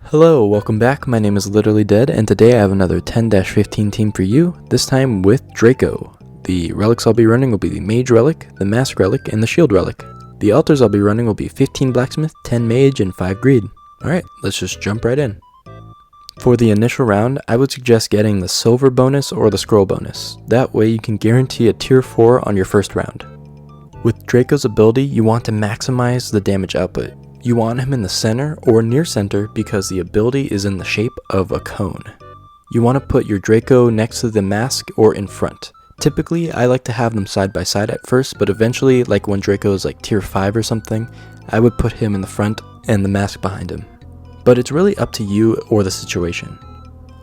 Hello, welcome back. My name is Literally Dead, and today I have another 10-15 team for you, this time with Draco. The relics I'll be running will be the Mage Relic, the Mask Relic, and the Shield Relic. The altars I'll be running will be 15 Blacksmith, 10 Mage, and 5 Greed. Alright, let's just jump right in. For the initial round, I would suggest getting the Silver bonus or the Scroll bonus. That way you can guarantee a tier 4 on your first round. With Draco's ability, you want to maximize the damage output. You want him in the center or near center because the ability is in the shape of a cone. You want to put your Draco next to the mask or in front. Typically, I like to have them side by side at first, but eventually, like when Draco is like tier 5 or something, I would put him in the front and the mask behind him. But it's really up to you or the situation.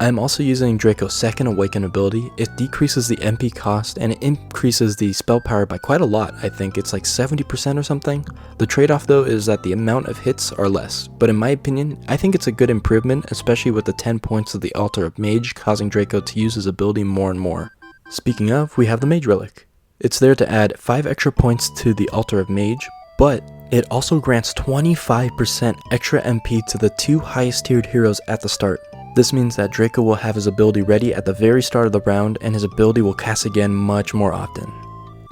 I am also using Draco's second Awaken ability. It decreases the MP cost and it increases the spell power by quite a lot. I think it's like 70% or something. The trade-off though is that the amount of hits are less, but in my opinion, I think it's a good improvement, especially with the 10 points of the Altar of Mage causing Draco to use his ability more and more. Speaking of, we have the Mage Relic. It's there to add 5 extra points to the Altar of Mage, but it also grants 25% extra MP to the 2 highest tiered heroes at the start. This means that Draco will have his ability ready at the very start of the round, and his ability will cast again much more often.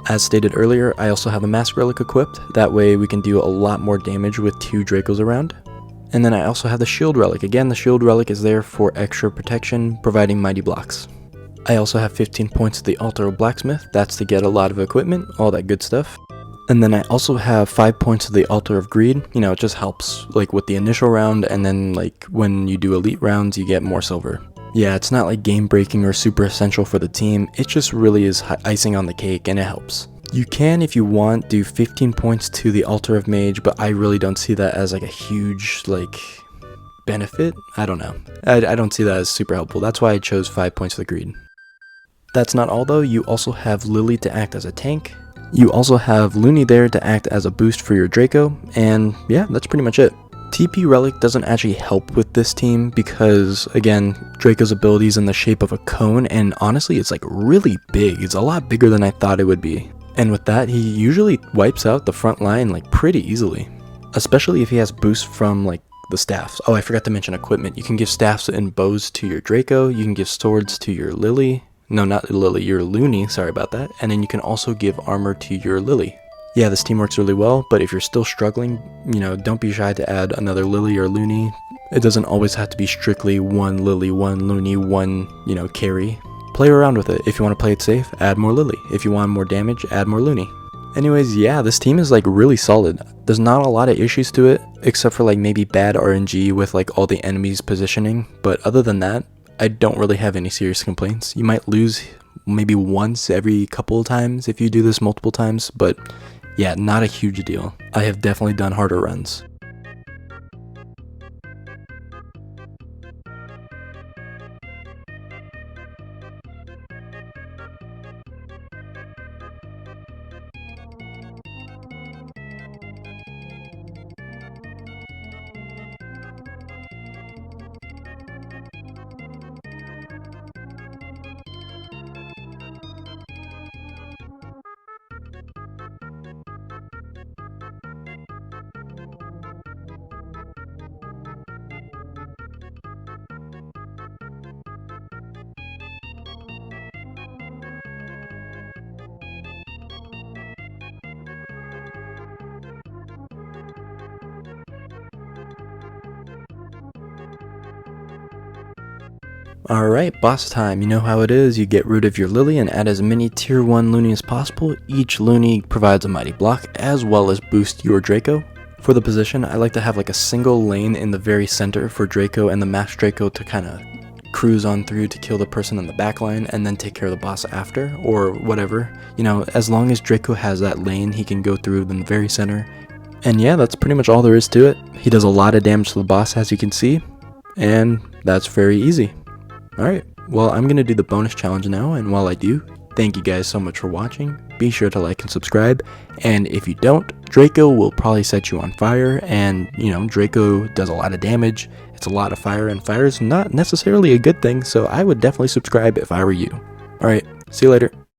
As stated earlier, I also have the Mask Relic equipped, that way we can do a lot more damage with 2 Dracos around. And then I also have the Shield Relic. Again, the Shield Relic is there for extra protection, providing mighty blocks. I also have 15 points of the Altar of Blacksmith, that's to get a lot of equipment, all that good stuff. And then I also have 5 points of the Altar of Greed. You know, it just helps like with the initial round, and then like when you do elite rounds you get more silver. Yeah, it's not like game breaking or super essential for the team, it just really is icing on the cake and it helps. You can, if you want, do 15 points to the Altar of Mage, but I really don't see that as like a huge like benefit. I don't know. I don't see that as super helpful. That's why I chose 5 points for the Greed. That's not all though, you also have Lily to act as a tank. You also have Looney there to act as a boost for your Draco, and yeah, that's pretty much it. TP Relic doesn't actually help with this team because, again, Draco's ability is in the shape of a cone, and honestly, it's like really big. It's a lot bigger than I thought it would be. And with that, he usually wipes out the front line like pretty easily, especially if he has boosts from like the staffs. Oh, I forgot to mention equipment. You can give staffs and bows to your Draco, you can give swords to your Lily. No, not Lily, your Looney, sorry about that. And then you can also give armor to your Lily. Yeah, this team works really well, but if you're still struggling, you know, don't be shy to add another Lily or Looney. It doesn't always have to be strictly one Lily, one Looney, one, you know, carry. Play around with it. If you want to play it safe, add more Lily. If you want more damage, add more Looney. Anyways, yeah, this team is like really solid. There's not a lot of issues to it, except for like maybe bad RNG with like all the enemies positioning, but other than that, I don't really have any serious complaints. You might lose maybe once every couple of times if you do this multiple times, but yeah, not a huge deal. I have definitely done harder runs. Alright, boss time. You know how it is. You get rid of your Lily and add as many tier 1 Looney as possible. Each Looney provides a mighty block as well as boost your Draco. For the position, I like to have like a single lane in the very center for Draco and the Masked Draco to kind of cruise on through to kill the person in the back line and then take care of the boss after, or whatever. You know, as long as Draco has that lane, he can go through in the very center. And yeah, that's pretty much all there is to it. He does a lot of damage to the boss, as you can see, and that's very easy. Alright, well, I'm going to do the bonus challenge now, and while I do, thank you guys so much for watching. Be sure to like and subscribe, and if you don't, Draco will probably set you on fire, and, you know, Draco does a lot of damage, it's a lot of fire, and fire is not necessarily a good thing, so I would definitely subscribe if I were you. Alright, see you later.